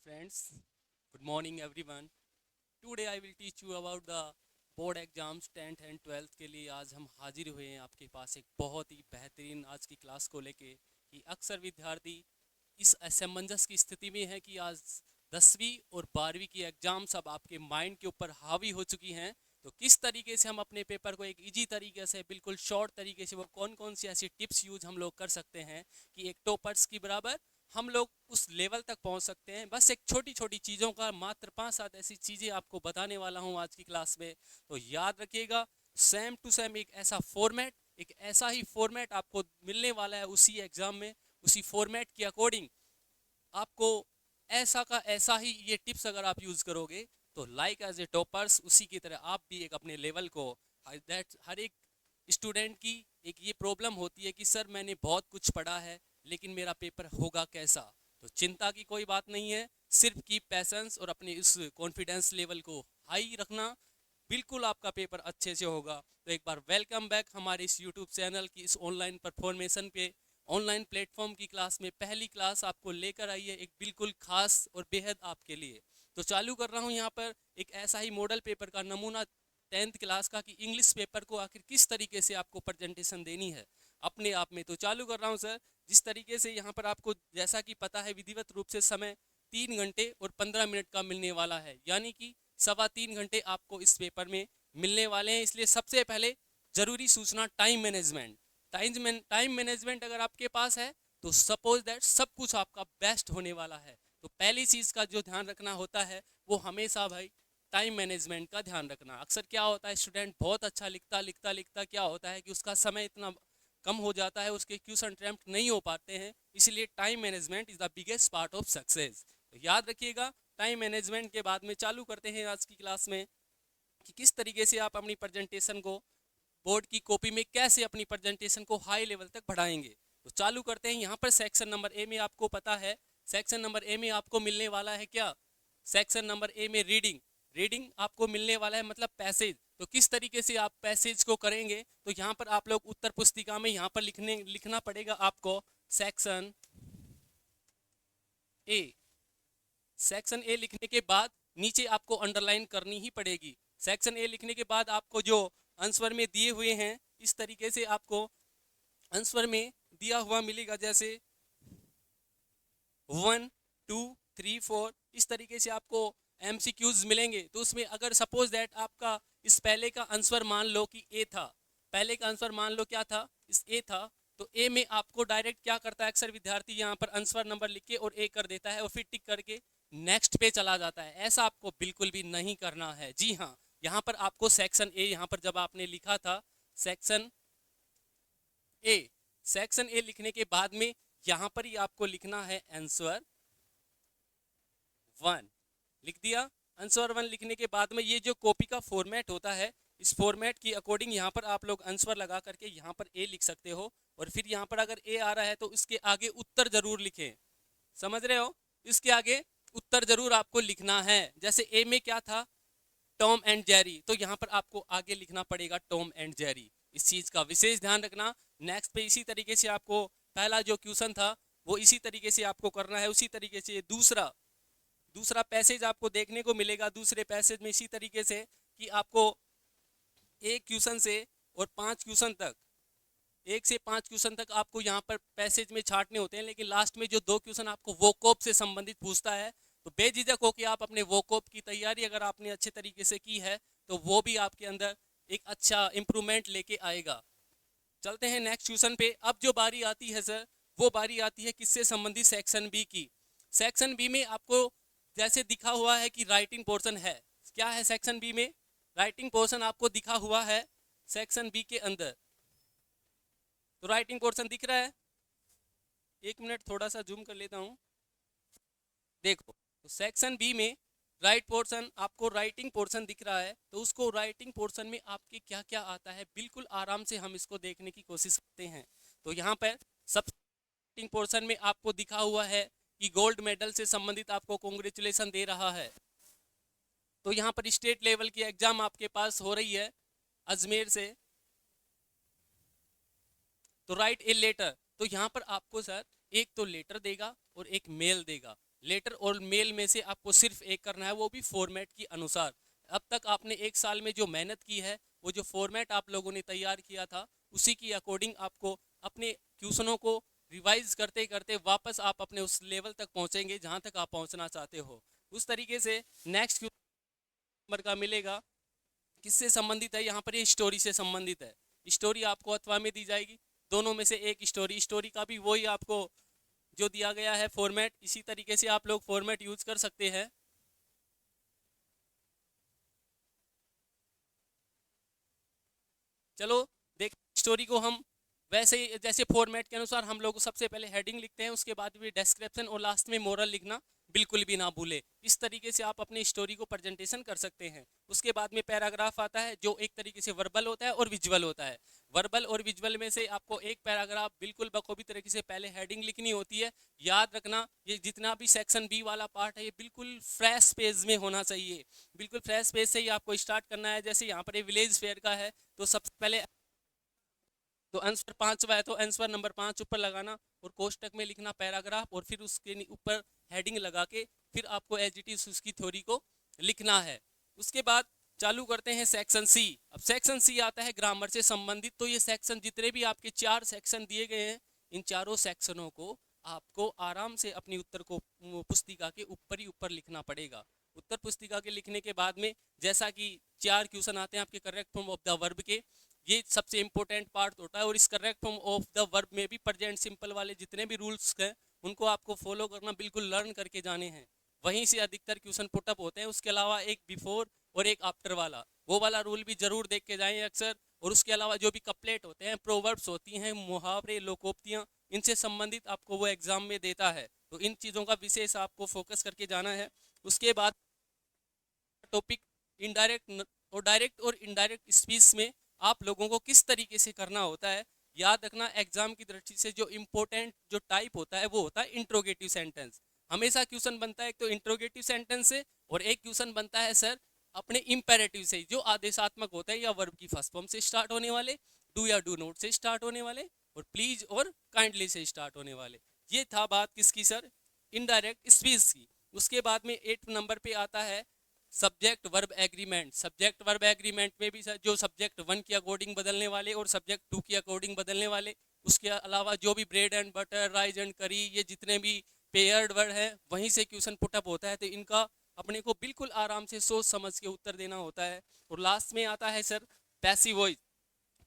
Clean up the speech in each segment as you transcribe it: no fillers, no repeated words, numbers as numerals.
friends. Good morning everyone. Today I will teach you about the board exams 10th and 12th के लिए आज हम हाजिर हुए हैं आपके पास एक बहुत ही बेहतरीन आज की क्लास को लेके कि अक्सर विद्यार्थी इस असमंजस की स्थिति में है कि आज 10वीं और 12वीं की एग्जाम्स अब आपके माइंड के ऊपर हावी हो चुकी हैं। तो किस तरीके से हम अपने पेपर को एक इजी तरीके से बिल्कुल शॉर्ट तरीके से वो कौन कौन सी ऐसी टिप्स यूज हम लोग कर सकते हैं कि एक टॉपर्स की बराबर हम लोग उस लेवल तक पहुंच सकते हैं। बस एक छोटी छोटी चीज़ों का मात्र 5-7 ऐसी चीज़ें आपको बताने वाला हूं आज की क्लास में। तो याद रखिएगा, सेम टू सेम एक ऐसा फॉर्मेट, एक ऐसा ही फॉर्मेट आपको मिलने वाला है उसी एग्जाम में। उसी फॉर्मेट के अकॉर्डिंग आपको ऐसा का ऐसा ही ये टिप्स अगर आप यूज़ करोगे तो लाइक एज ए टॉपर्स उसी की तरह आप भी एक अपने लेवल को हर एक स्टूडेंट की एक ये प्रॉब्लम होती है कि सर मैंने बहुत कुछ पढ़ा है लेकिन मेरा पेपर होगा कैसा। तो चिंता की कोई बात नहीं है, सिर्फ की पैसेंस और अपने इस कॉन्फिडेंस लेवल को हाई रखना, बिल्कुल आपका पेपर अच्छे से होगा। तो एक बार वेलकम बैक हमारे इस यूट्यूब चैनल की इस ऑनलाइन परफॉर्मेशन पे, ऑनलाइन प्लेटफॉर्म की क्लास में पहली क्लास आपको लेकर आई है एक बिल्कुल खास और बेहद आपके लिए। तो चालू कर रहा हूँ यहाँ पर एक ऐसा ही मॉडल पेपर का नमूना 10th क्लास का कि इंग्लिश पेपर को आखिर किस तरीके से आपको प्रेजेंटेशन देनी है अपने आप में। तो चालू कर रहा हूँ सर। जिस तरीके से यहाँ पर आपको जैसा कि पता है विधिवत रूप से समय 3 घंटे और 15 मिनट का मिलने वाला है, यानी कि 3.25 घंटे आपको इस पेपर में मिलने वाले हैं। इसलिए सबसे पहले जरूरी सूचना टाइम मैनेजमेंट। टाइम मैनेजमेंट अगर आपके पास है तो सपोज दैट सब कुछ आपका बेस्ट होने वाला है। तो पहली चीज़ का जो ध्यान रखना होता है वो हमेशा भाई टाइम मैनेजमेंट का ध्यान रखना। अक्सर क्या होता है, स्टूडेंट बहुत अच्छा लिखता लिखता लिखता क्या होता है कि उसका समय इतना कम हो जाता है, उसके क्वेश्चन अटेम्प्ट नहीं हो पाते हैं। इसलिए time management is the biggest part of success. तो याद रखिएगा, टाइम मैनेजमेंट के बाद में चालू करते हैं आज की क्लास में कि किस तरीके से आप अपनी प्रेजेंटेशन को बोर्ड की कॉपी में कैसे अपनी प्रेजेंटेशन को हाई लेवल तक बढ़ाएंगे। तो चालू करते हैं। यहाँ पर सेक्शन नंबर ए में आपको पता है, सेक्शन नंबर ए में आपको मिलने वाला है क्या, सेक्शन नंबर ए में रीडिंग। रीडिंग आपको मिलने वाला है मतलब पैसेज। तो किस तरीके से आप पैसेज को करेंगे, तो यहाँ पर आप लोग उत्तर पुस्तिका में यहाँ पर लिखना पड़ेगा आपको सेक्शन ए। सेक्शन ए लिखने के बाद नीचे आपको अंडरलाइन करनी ही पड़ेगी। सेक्शन ए लिखने के बाद आपको जो आंसर में दिए हुए हैं इस तरीके से आपको आंसर में दिया हुआ मिलेगा, जैसे 1 2 3 4 इस तरीके से आपको एमसीक्यूज मिलेंगे। तो उसमें अगर सपोज दैट आपका इस पहले का आंसर मान लो कि ए था, पहले का आंसर मान लो क्या था, इस ए था, तो ए में आपको डायरेक्ट क्या करता है अक्सर विद्यार्थी, यहाँ पर आंसर नंबर लिख के और ए कर देता है और फिर टिक करके नेक्स्ट पे चला जाता है। ऐसा आपको बिल्कुल भी नहीं करना है। जी हाँ, यहाँ पर आपको सेक्शन ए, यहाँ पर जब आपने लिखा था सेक्शन ए, सेक्शन ए लिखने के बाद में यहाँ पर ही आपको लिखना है आंसर 1। लिख दिया। आंसर 1 लिखने के बाद में ये जो कॉपी का फॉर्मेट होता है, इस फॉर्मेट की अकॉर्डिंग यहाँ पर आप लोग आंसर लगा करके यहाँ पर ए लिख सकते हो। और फिर यहाँ पर अगर ए आ रहा है तो इसके आगे उत्तर जरूर लिखें। समझ रहे हो, इसके आगे उत्तर जरूर आपको लिखना है। जैसे ए में क्या था, टॉम एंड जेरी, तो यहाँ पर आपको आगे लिखना पड़ेगा टॉम एंड जेरी। इस चीज का विशेष ध्यान रखना। नेक्स्ट पे इसी तरीके से आपको पहला जो क्वेश्चन था वो इसी तरीके से आपको करना है। उसी तरीके से दूसरा दूसरा पैसेज आपको देखने को मिलेगा। दूसरे पैसेज में इसी तरीके से कि आपको एक क्वेश्चन से और 5 क्वेश्चन तक, 1 से 5 क्वेश्चन तक आपको यहाँ पर पैसेज में छाटने होते हैं। लेकिन लास्ट में जो 2 क्वेश्चन आपको वोकॉब से संबंधित पूछता है, तो बेझिझक हो कि आप अपने वोकॉब की तैयारी अगर आपने अच्छे तरीके से की है तो वो भी आपके अंदर एक अच्छा इंप्रूवमेंट लेके आएगा। चलते हैं नेक्स्ट क्वेश्चन पे। अब जो बारी आती है सर, वो बारी आती है किससे संबंधित, सेक्शन बी की। सेक्शन बी में आपको जैसे दिखा हुआ है कि राइटिंग पोर्शन है। क्या है सेक्शन बी में, राइटिंग पोर्शन आपको दिखा हुआ है सेक्शन बी के अंदर। तो राइटिंग पोर्शन दिख रहा है, 1 मिनट थोड़ा सा जूम कर लेता हूं। देखो, तो सेक्शन बी में राइट पोर्शन, आपको राइटिंग पोर्शन दिख रहा है। तो उसको राइटिंग पोर्शन में आपके क्या क्या आता है बिल्कुल आराम से हम इसको देखने की कोशिश करते हैं। तो यहाँ पर सब राइटिंग पोर्शन में आपको दिखा हुआ है कि गोल्ड मेडल से संबंधित आपको कॉन्ग्रेचुलेसन दे रहा है। तो यहाँ पर स्टेट लेवल की एग्जाम आपके पास हो रही है अजमेर से। तो राइट ए लेटर, तो यहाँ पर आपको सर एक तो लेटर देगा और एक मेल देगा। लेटर और मेल में से आपको सिर्फ एक करना है, वो भी फॉर्मेट के अनुसार। अब तक आपने एक साल में जो मेहनत की है, वो जो फॉर्मेट आप लोगों ने तैयार किया था, उसी की अकॉर्डिंग आपको अपने क्वेश्चनों को रिवाइज करते करते वापस आप अपने उस लेवल तक पहुंचेंगे जहां तक आप पहुंचना चाहते हो। उस तरीके से नेक्स्ट नंबर का मिलेगा, किससे संबंधित है, यहाँ पर ये स्टोरी से संबंधित है। स्टोरी आपको अथवा में दी जाएगी, दोनों में से एक स्टोरी। स्टोरी का भी वही आपको जो दिया गया है फॉर्मेट, इसी तरीके से आप लोग फॉर्मेट यूज कर सकते हैं। चलो देख, स्टोरी को हम वैसे ही जैसे फॉर्मेट के अनुसार हम लोग सबसे पहले हेडिंग लिखते हैं, उसके बाद भी डिस्क्रिप्शन और लास्ट में मोरल लिखना बिल्कुल भी ना भूले। इस तरीके से आप अपनी स्टोरी को प्रेजेंटेशन कर सकते हैं। उसके बाद में पैराग्राफ आता है, जो एक तरीके से वर्बल होता है और विजुअल होता है। वर्बल और विजुअल में से आपको एक पैराग्राफ बिल्कुल बखूबी तरीके से पहले हेडिंग लिखनी होती है। याद रखना, ये जितना भी सेक्शन बी वाला पार्ट है, ये बिल्कुल फ्रेश पेज में होना चाहिए। बिल्कुल फ्रेश पेज से ही आपको स्टार्ट करना है। जैसे यहाँ पर ये विलेज फेयर का है, तो सबसे पहले तो आंसर 5वां है, तो आंसर नंबर 5 ऊपर लगाना और कोष्टक में लिखना पैराग्राफ, और फिर उसके ऊपर हेडिंग लगा के फिर आपको एज इट इज उसकी थ्योरी को लिखना है। उसके बाद चालू करते हैं सेक्शन सी। अब सेक्शन सी आता है ग्रामर से संबंधित। तो ये सेक्शन जितने भी आपके 4 सेक्शन दिए गए हैं, इन चारों सेक्शनों को आपको आराम से अपनी उत्तर को पुस्तिका के ऊपर ही ऊपर लिखना पड़ेगा। उत्तर पुस्तिका के लिखने के बाद में जैसा कि 4 क्वेश्चन आते हैं आपके correct form of the verb के, ये सबसे इंपॉर्टेंट पार्ट होता है। और इस correct form of the verb में भी प्रेजेंट सिंपल वाले जितने भी रूल्स हैं, उनको आपको फॉलो करना, बिल्कुल लर्न करके जाने हैं। वहीं से अधिकतर क्वेश्चन पुटअप होते हैं। उसके अलावा एक बिफोर और एक आफ्टर वाला, वो वाला रूल भी जरूर देख के जाएं अक्सर। और उसके अलावा जो भी कपलेट होते हैं, प्रोवर्ब्स होती हैं, मुहावरे, लोकोक्तियां, इनसे संबंधित आपको वो एग्जाम में देता है। तो इन चीज़ों का विशेष आपको फोकस करके जाना है। उसके बाद टॉपिक इनडायरेक्ट और डायरेक्ट और इनडायरेक्ट स्पीच में आप लोगों को किस तरीके से करना होता है। याद रखना, एग्जाम की दृष्टि से जो इंपॉर्टेंट जो टाइप होता है, वो होता है इंट्रोगेटिव सेंटेंस। हमेशा क्वेश्चन बनता है एक तो इंट्रोगेटिव सेंटेंस से, और एक क्वेश्चन बनता है सर अपने इंपेरेटिव से, जो आदेशात्मक होता है या वर्ब की फर्स्ट फॉर्म से स्टार्ट होने वाले, डू या डू नोट से स्टार्ट होने वाले, और प्लीज और काइंडली से स्टार्ट होने वाले। ये था बात किसकी सर, इनडायरेक्ट स्पीच की। उसके बाद में 8 नंबर पे आता है subject verb agreement. Subject verb agreement में भी जो सब्जेक्ट 1 के अकॉर्डिंग बदलने वाले और सब्जेक्ट 2 के अकॉर्डिंग बदलने वाले, उसके अलावा जो भी bread and butter, rice and करी, ये जितने भी पेयर्ड वर्ड है, वहीं से क्वेश्चन पुटअप होता है। तो इनका अपने को बिल्कुल आराम से सोच समझ के उत्तर देना होता है। और लास्ट में आता है sir passive voice.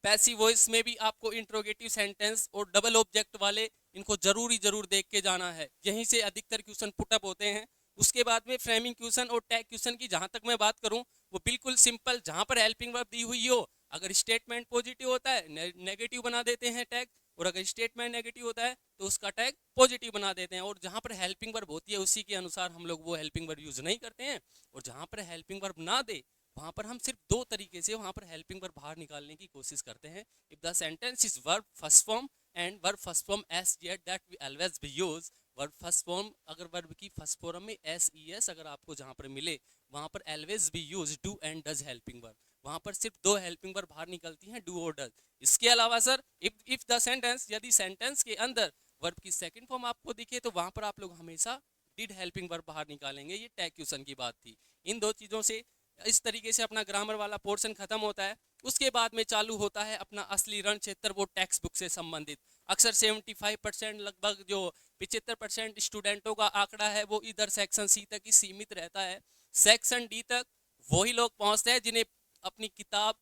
Passive voice में भी आपको इंट्रोगेटिव सेंटेंस और डबल ऑब्जेक्ट वाले, इनको जरूर देख के जाना है। यहीं से अधिकतर क्वेश्चन पुटअप होते हैं। उसके बाद में फ्रेमिंग क्वेश्चन और टैग क्वेश्चन की जहां तक मैं बात करूं, वो बिल्कुल सिंपल, जहां पर हेल्पिंग वर्ब दी हुई हो, अगर स्टेटमेंट पॉजिटिव होता है नेगेटिव बना देते हैं टैग, और अगर स्टेटमेंट नेगेटिव होता है तो उसका टैग पॉजिटिव बना देते हैं। और जहां पर हेल्पिंग वर्ब होती है उसी के अनुसार हम लोग वो हेल्पिंग वर्ब यूज नहीं करते हैं। और जहां पर हेल्पिंग वर्ब ना दे, वहां पर हम सिर्फ 2 तरीके से वहां पर हेल्पिंग वर्ब बाहर निकालने की कोशिश करते हैं। If the sentence is verb first form and verb first form S Z, that we always be use verb first form. अगर वर्ब की फर्स्ट फॉर्म में एस ई एस अगर आपको जहां पर मिले, वहां पर always be use do and does helping verb. वहां पर सिर्फ 2 हेल्पिंग वर्ब बाहर निकलती हैं, डू और डज। इसके अलावा सर इफ द सेंटेंस, यदि सेंटेंस के अंदर वर्ब की सेकंड फॉर्म आपको दिखे, तो वहां पर आप लोग हमेशा डिड हेल्पिंग वर्ब बाहर निकालेंगे। ये टैग क्वेश्चन की बात थी। इन 2 चीजों से इस तरीके से अपना ग्रामर वाला पोर्शन खत्म होता है। उसके बाद में चालू होता है अपना असली रण क्षेत्र, वो टेक्स्ट बुक से संबंधित। अक्सर 75% लगभग जो 75% स्टूडेंटों का आंकड़ा है, वो इधर सेक्शन सी तक ही सीमित रहता है। सेक्शन डी तक वही लोग पहुंचते हैं जिन्हें अपनी किताब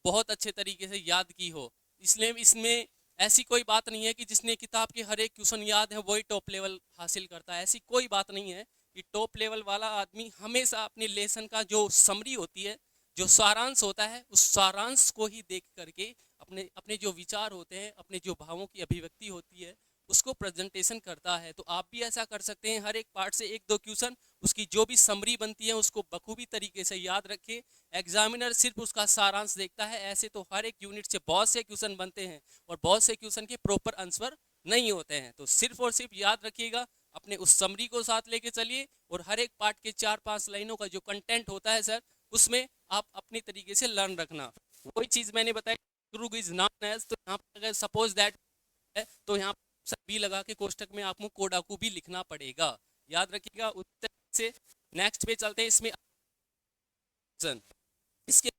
बहुत अच्छे तरीके से याद की हो। इसलिए इसमें ऐसी कोई बात नहीं है कि जिसने किताब के हर एक क्वेश्चन याद है वही टॉप लेवल हासिल करता है। ऐसी कोई बात नहीं है। कि टॉप लेवल वाला आदमी हमेशा अपने लेसन का जो समरी होती है, जो सारांश होता है, उस सारांश को ही देख करके अपने अपने जो विचार होते हैं, अपने जो भावों की अभिव्यक्ति होती है, उसको प्रेजेंटेशन करता है। तो आप भी ऐसा कर सकते हैं। हर एक पार्ट से 1-2 क्वेश्चन, उसकी जो भी समरी बनती है उसको बखूबी तरीके से याद रखें। एग्जामिनर सिर्फ उसका सारांश देखता है। ऐसे तो हर एक यूनिट से बहुत से क्वेश्चन बनते हैं और बहुत से क्वेश्चन के प्रॉपर आंसर नहीं होते हैं। तो सिर्फ और सिर्फ याद रखिएगा, अपने उस समरी को साथ लेके चलिए, और हर एक पार्ट के 4-5 लाइनों का जो कंटेंट होता है सर, उसमें आप अपनी तरीके से लर्न रखना। वही चीज मैंने बताई, ग्रुप इज नॉट एज, तो यहाँ पर अगर सपोज दैट है तो यहाँ बी लगा के कोष्टक में आपको कोडाकू भी लिखना पड़ेगा। याद रखिएगा। उत्तर से नेक्स्ट पे चलते हैं। इसमें इसके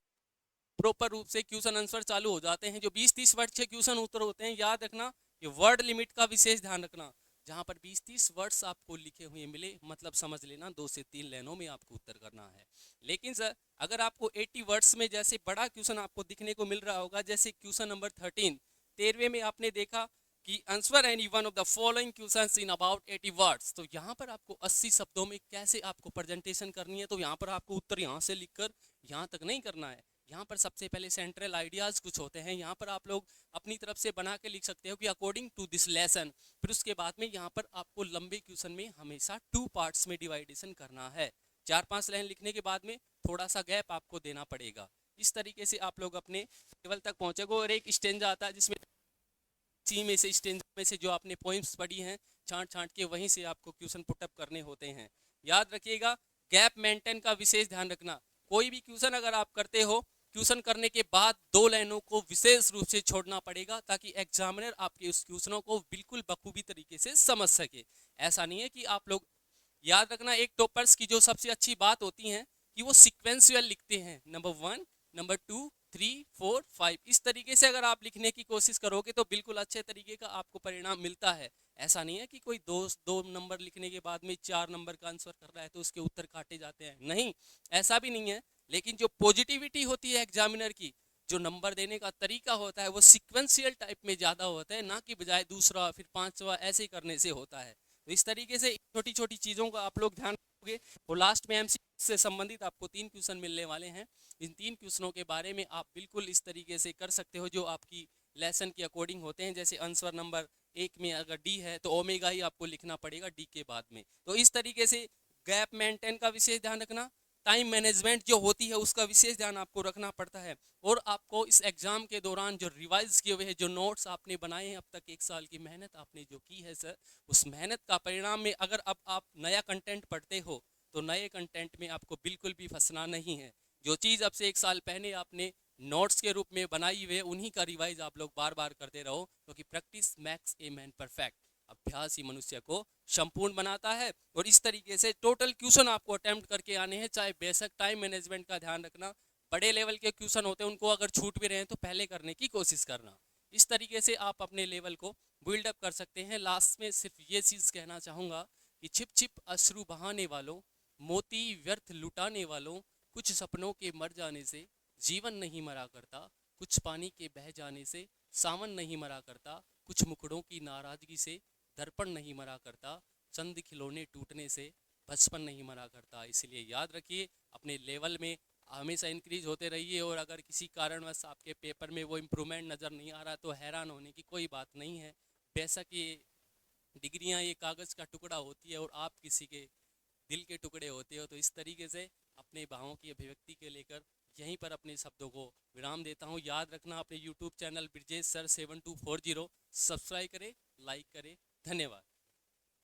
प्रॉपर रूप से क्वेश्चन आंसर चालू हो जाते हैं। जो 20-30 वर्ड के क्वेश्चन उत्तर होते हैं, याद रखना ये वर्ड लिमिट का विशेष ध्यान रखना। जहां पर 20-30 वर्ड्स आपको लिखे हुए मिले, मतलब समझ लेना 2 से 3 लाइनों में आपको उत्तर करना है। लेकिन सर अगर आपको 80 वर्ड्स में जैसे बड़ा क्वेश्चन आपको दिखने को मिल रहा होगा, जैसे क्वेश्चन नंबर 13 में आपने देखा कि answer any one of the following questions in about 80 words, तो यहाँ पर आपको 80 शब्दों में कैसे आपको प्रेजेंटेशन करनी है। तो यहाँ पर आपको उत्तर यहाँ से लिखकर यहाँ तक नहीं करना है। यहाँ पर सबसे पहले सेंट्रल आइडियाज कुछ होते हैं, यहाँ पर आप लोग अपनी तरफ से बना के लिख सकते हो कि अकॉर्डिंग टू दिस लेसन। फिर उसके बाद में यहाँ पर आपको लंबे क्वेश्चन में हमेशा 2 पार्ट्स में डिवाइडेशन करना है। 4-5 लाइन लिखने के बाद में थोड़ा सा गैप आपको देना पड़ेगा। इस तरीके से आप लोग अपने लेवल तक पहुंचेगा। और एक स्टेंजा आता है जिसमें सी में से स्टेंजा में से जो आपने पोइम्स पढ़ी हैं छांट छांट के वहीं से आपको क्वेश्चन पुटअप करने होते हैं। याद रखिएगा गैप मेंटेन का विशेष ध्यान रखना। कोई भी क्वेश्चन अगर आप करते हो, क्वेश्चन करने के बाद 2 लाइनों को विशेष रूप से छोड़ना पड़ेगा ताकि एग्जामिनर आपके उस क्वेश्चनों को बिल्कुल बखूबी तरीके से समझ सके। ऐसा नहीं है कि आप लोग, याद रखना एक टॉपर्स की जो सबसे अच्छी बात होती है कि वो सिक्वेंशियल लिखते हैं, नंबर 1, नंबर 2, 3, 4, 5। इस तरीके से अगर आप लिखने की कोशिश करोगे तो बिल्कुल अच्छे तरीके का आपको परिणाम मिलता है। ऐसा नहीं है कि कोई दो नंबर लिखने के बाद में 4 नंबर का आंसर कर रहा है तो उसके उत्तर काटे जाते हैं, नहीं, ऐसा भी नहीं है। लेकिन जो पॉजिटिविटी होती है एग्जामिनर की, जो नंबर देने का तरीका होता है वो सिक्वेंशियल टाइप में ज़्यादा होता है, ना कि बजाय दूसरा फिर 5वां ऐसे करने से होता है। तो इस तरीके से छोटी छोटी चीज़ों का आप लोग ध्यान रखोगे। और लास्ट में एमसीक्यू से संबंधित आपको 3 क्वेश्चन मिलने वाले हैं। इन 3 क्वेश्चनों के बारे में आप बिल्कुल इस तरीके से कर सकते हो जो आपकी लेसन के अकॉर्डिंग होते हैं। जैसे आंसर नंबर 1 में अगर डी है तो ओमेगा ही आपको लिखना पड़ेगा डी के बाद में। तो इस तरीके से गैप मेंटेन का विशेष ध्यान रखना, टाइम मैनेजमेंट जो होती है उसका विशेष ध्यान आपको रखना पड़ता है। और आपको इस एग्जाम के दौरान जो रिवाइज किए हुए हैं, जो नोट्स आपने बनाए हैं, अब तक 1 साल की मेहनत आपने जो की है सर, उस मेहनत का परिणाम में अगर अब आप नया कंटेंट पढ़ते हो तो नए कंटेंट में आपको बिल्कुल भी फंसना नहीं है। जो चीज़ अब से 1 साल पहले आपने नोट्स के रूप में बनाई हुई है उन्हीं का रिवाइज आप लोग बार बार करते रहो, क्योंकि practice makes a man perfect. अभ्यास ही मनुष्य को संपूर्ण बनाता है। और इस तरीके से टोटल क्वेश्चन आपको अटेम्प्ट करके आने हैं। चाहे बेशक टाइम मैनेजमेंट का ध्यान रखना, बड़े लेवल के क्वेश्चन होते हैं उनको अगर छूट भी रहे हैं तो पहले करने की कोशिश करना। इस तरीके से आप अपने लेवल को बिल्डअप कर सकते हैं। लास्ट में सिर्फ ये चीज़ कहना चाहूँगा कि छिप छिप अश्रु बहाने वालों, मोती व्यर्थ लुटाने वालों, कुछ सपनों के मर जाने से जीवन नहीं मरा करता, कुछ पानी के बह जाने से सावन नहीं मरा करता, कुछ मुखड़ों की नाराजगी से दर्पण नहीं मरा करता, चंद खिलौने टूटने से बचपन नहीं मरा करता। इसलिए याद रखिए अपने लेवल में हमेशा इंक्रीज होते रहिए। और अगर किसी कारणवश आपके पेपर में वो इम्प्रूवमेंट नज़र नहीं आ रहा तो हैरान होने की कोई बात नहीं है। बेशक ये डिग्रियां ये कागज़ का टुकड़ा होती है और आप किसी के दिल के टुकड़े होते हो। तो इस तरीके से अपने भावों की अभिव्यक्ति के लेकर यहीं पर अपने शब्दों को विराम देता हूँ। याद रखना अपने YouTube channel Brijesh sir 7240 subscribe करें, लाइक करें। धन्यवाद।